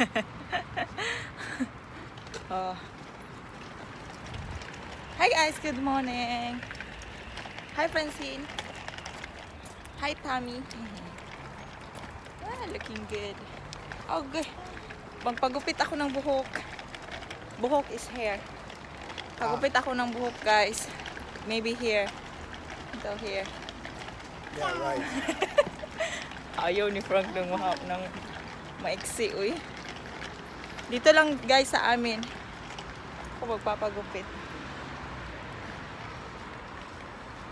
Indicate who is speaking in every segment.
Speaker 1: Oh. Hi guys, good morning. Hi Francine. Hi Tommy. Looking good. Okay. Magpagupit ako ng buhok. Buhok is hair. Pagupit ako ng buhok guys. Maybe here. Ito here.
Speaker 2: Yeah, right.
Speaker 1: Ayaw ni Frank ng maiksi, uy. Dito lang guys sa amin. Ako magpapagupit.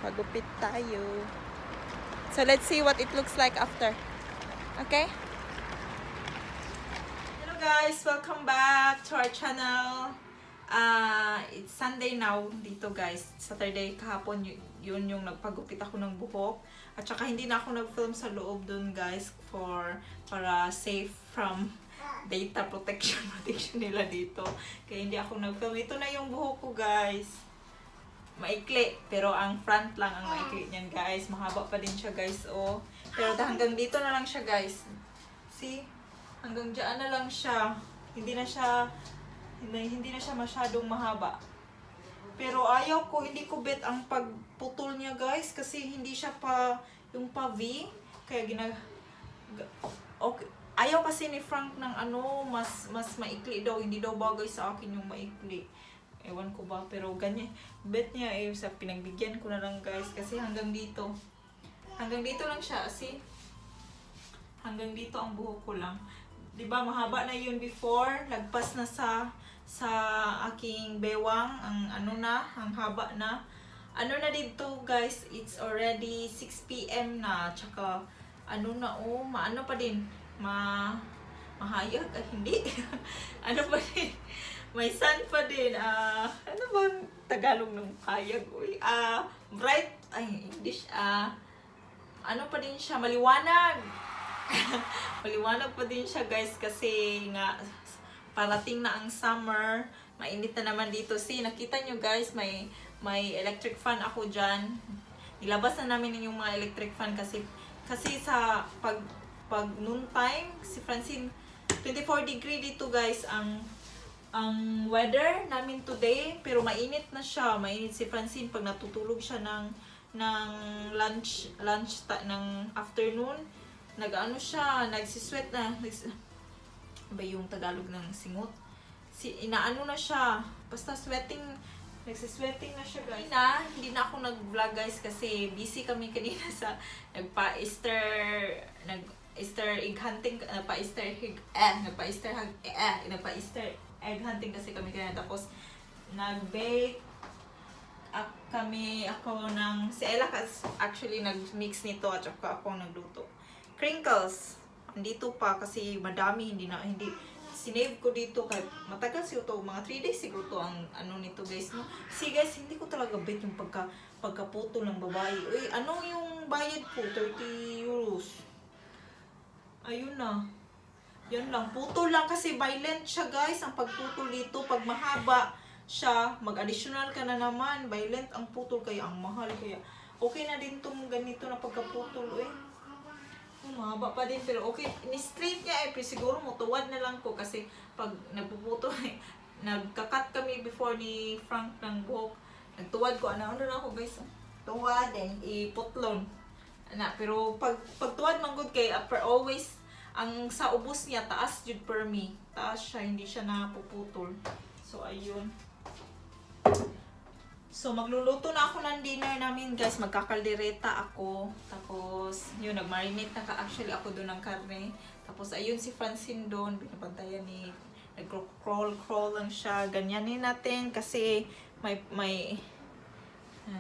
Speaker 1: Pagupit tayo. So let's see what it looks like after. Okay? Hello guys, welcome back to our channel. It's Sunday now dito guys. Saturday kahapon yun yung nagpagupit ako ng buhok. At saka hindi na ako nag-film sa loob dun guys para safe from data protection nila dito. Kaya hindi ako nag-film. Ito na yung buhok ko guys. Maikli, pero ang front lang ang maikli niyan guys. Mahaba pa din siya guys, oh. Pero hanggang dito na lang siya guys. See? Hanggang dyan na lang siya. Hindi na siya masyadong mahaba. Pero ayaw ko, hindi ko bet ang pagputol niya guys. Kasi hindi siya pa, yung pa V. Kaya okay. Ayaw kasi ni Frank ng mas maikli daw. Hindi daw bagay sa akin yung maikli. Ewan ko ba, pero ganyan. Bet niya sa pinagbigyan ko na lang guys. Kasi hanggang dito. Hanggang dito lang siya. See? Hanggang dito ang buhok ko lang. Diba mahaba na yun before. Lagpas na sa aking bewang. Ang haba na. Dito guys, it's already 6 PM na. Tsaka, maano pa din. Mahayag. Hindi. Pa din. May sun pa din. Ano bang Tagalog ng hayag? Uy, bright. Ay, English. Pa din siya? Maliwanag. Maliwanag pa din siya guys kasi nga parating na ang summer. Mainit na naman dito. See, nakita nyo guys, may electric fan ako dyan. Nilabas na namin yung mga electric fan kasi sa pag noon time, si Francine, 24 degree dito guys ang weather namin today, pero mainit na siya. Mainit si Francine pag natutulog siya ng lunch ng afternoon. Siya, nagsisweat na. Ba yung Tagalog ng singot? Inaano na siya. Basta nagsisweating na siya guys. Hindi na ako nag-vlog guys kasi busy kami kanina sa nagpa-Easter egg hunting, nagpa-Easter egg hunting kasi kami kaya. Tapos nag-bake si Ella actually nag-mix nito at saka ako nagluto. Crinkles andito pa kasi madami, hindi sinave ko dito kay matagal siguro to, mga 3 days siguro to ang nito guys, no. See guys, hindi ko talaga bet yung pagkaputo ng babae. Uy, yung bayad ko 30 euros. Ayun na. Yan lang. Putol lang kasi violent siya guys. Ang pagputol dito. Pag mahaba siya, mag-additional ka na naman. Violent ang putol kaya ang mahal. Kaya okay na din tong ganito na pagkaputol. Mahaba pa din. Pero okay. Ni-straight niya pero siguro mutuwad na lang ko. Kasi pag nagpuputol, nagkakat kami before ni Frank ng buhok. Nagtuwad ko. Ano na ako guys? Tuwad and iputlon. Pero pag tuwad man good kay always ang sa ubos niya taas jud per me. Taas siya, hindi siya napuputol. So ayun. So magluluto na ako ng dinner namin guys. Magkakaldereta ako. Tapos yun, nagmarinate na actually ako doon ng karne. Tapos ayun si Francine doon, binabantayan ni nag-crawl lang siya. Ganyanin natin kasi may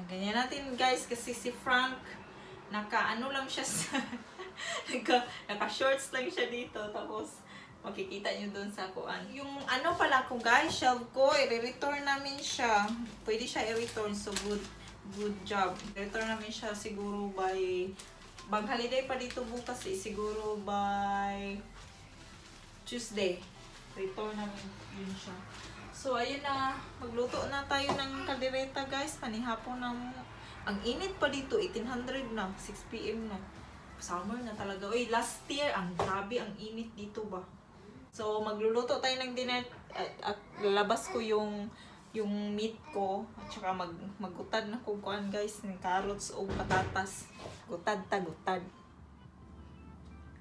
Speaker 1: ganyan natin guys kasi si Frank lang siya sa naka-shorts lang siya dito. Tapos makikita nyo dun sa kuan. Yung pala ko guys, shelf ko, i-return namin siya. Pwede siya i-return, so good job. I-return namin siya siguro by holiday pa dito bukas siguro by Tuesday. Return namin yun siya. So ayun na, magluto na tayo ng kaldereta guys. Panihapon ang init pa dito, 1800 na, 6 PM na. Summer na talaga. Last year, ang grabe ang init dito ba. So, magluluto tayo ng dinner. At lalabas ko yung meat ko. At saka maggutad na ko kuan guys. Ng carrots o patatas. Gutad ta, gutad.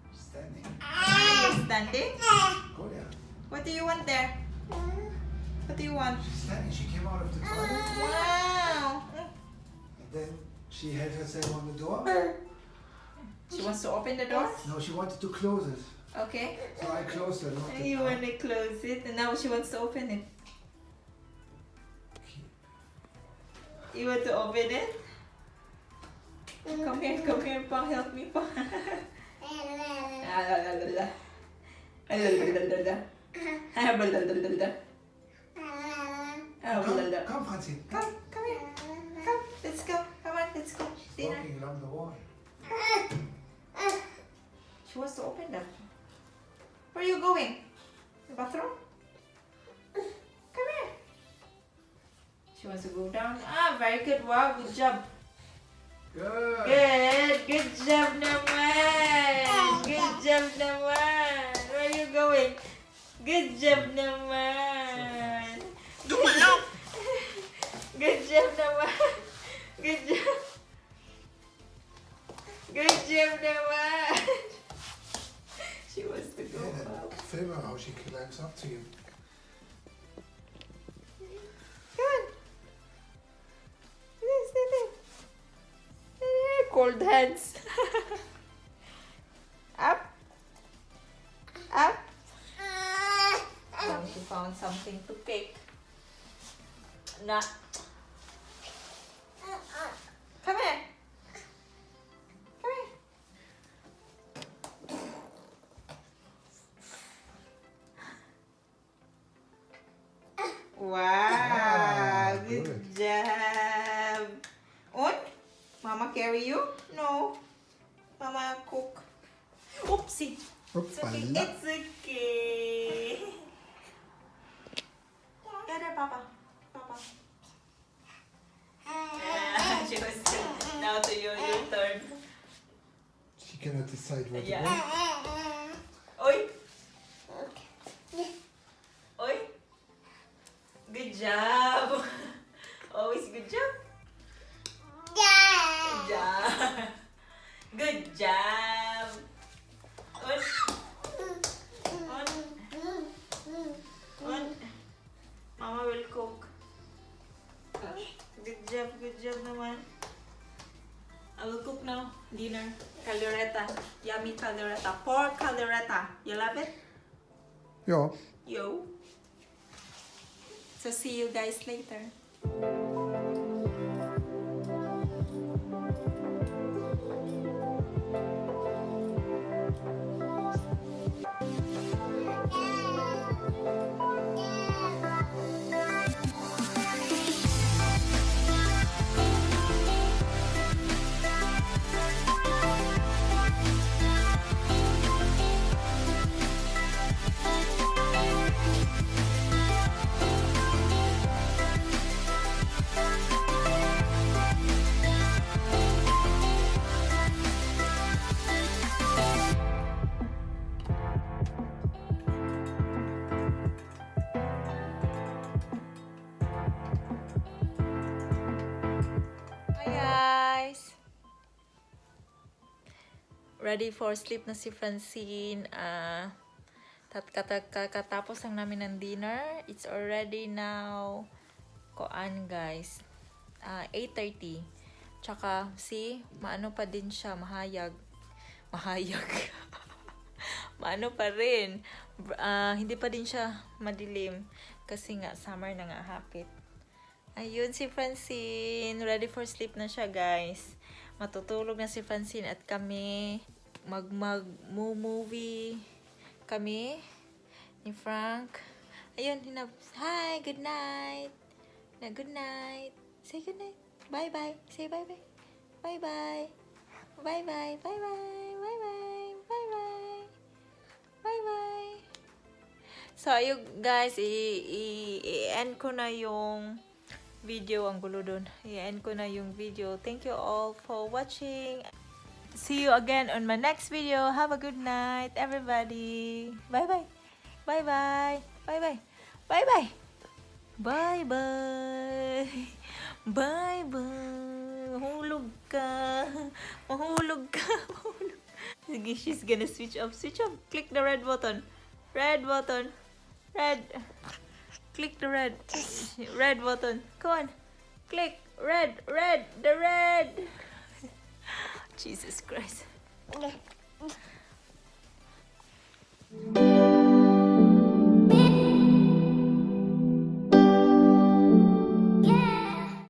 Speaker 2: Standing.
Speaker 1: Standing?
Speaker 2: Go there.
Speaker 1: What do you want there? What do you want?
Speaker 2: She's standing. She came out of the toilet.
Speaker 1: Wow!
Speaker 2: And then she had herself on the door.
Speaker 1: She wants to open the door?
Speaker 2: No, she wanted to close it.
Speaker 1: Okay.
Speaker 2: So I closed it. Locked it.
Speaker 1: You want to close it, and now she wants to open it. You want to open it? Come here, Pa. Help me, Pa.
Speaker 2: Come, Francine.
Speaker 1: Come here. Come, let's go. Come on, let's go.
Speaker 2: She's walking along the wall.
Speaker 1: She wants to open that. Where are you going? The bathroom? Come here. She wants to go down. Ah, very good. Wow, good job.
Speaker 2: Good.
Speaker 1: Good job naman. Good job naman. Where are you going? Good job naman. Good job naman. Good job. Good job naman. She wants to go up.
Speaker 2: Film her how she climbs up to you.
Speaker 1: Good. Cold hands. Up. Up. She found something to pick. Nah. Come here. Come here. Wow, good
Speaker 2: good.
Speaker 1: job. On? Mama carry you? No. Mama cook. Oopsie. It's okay.
Speaker 2: Oopala.
Speaker 1: It's okay. Get her, Papa. Papa. She was now to your turn.
Speaker 2: She cannot decide what
Speaker 1: Yeah.
Speaker 2: to do.
Speaker 1: Oi. Oi. Good job. Always good job. Good job. Good job. On. On. Mama will cook. Good job naman. I will cook now. Dinner. Caldereta. Yummy caldereta. Pork caldereta. You love it?
Speaker 2: Ja.
Speaker 1: Yo. So see you guys later. Ready for sleep na si Francine. Kakatapos lang namin ng dinner. It's already now koan guys. 8:30. Tsaka see, maano pa din siya, mahayag. Maano pa rin. Hindi pa din siya madilim kasi nga summer na nga hapit. Ayun si Francine. Ready for sleep na siya guys. Matutulog na si Francine at kami mag-movie kami ni Frank. Ayun, hi, good night. Good night. Say good night. Bye-bye. Say bye-bye. Bye-bye. Bye-bye. Bye-bye. Bye-bye. Bye-bye. Bye-bye. So, ayun guys, i-end ko na yung video. Ang gulo dun. I-end ko na yung video. Thank you all for watching. See you again on my next video. Have a good night, everybody. Bye-bye. Bye-bye. Bye-bye. Bye-bye. Bye-bye. Bye-bye. Mahulog ka. Mahulog ka. Mahulog. Sige, she's gonna switch off. Switch off. Click the red button. Red button. Red. Click the red. Red button. Come on. Click. Red. Red. The red. Jesus Christ.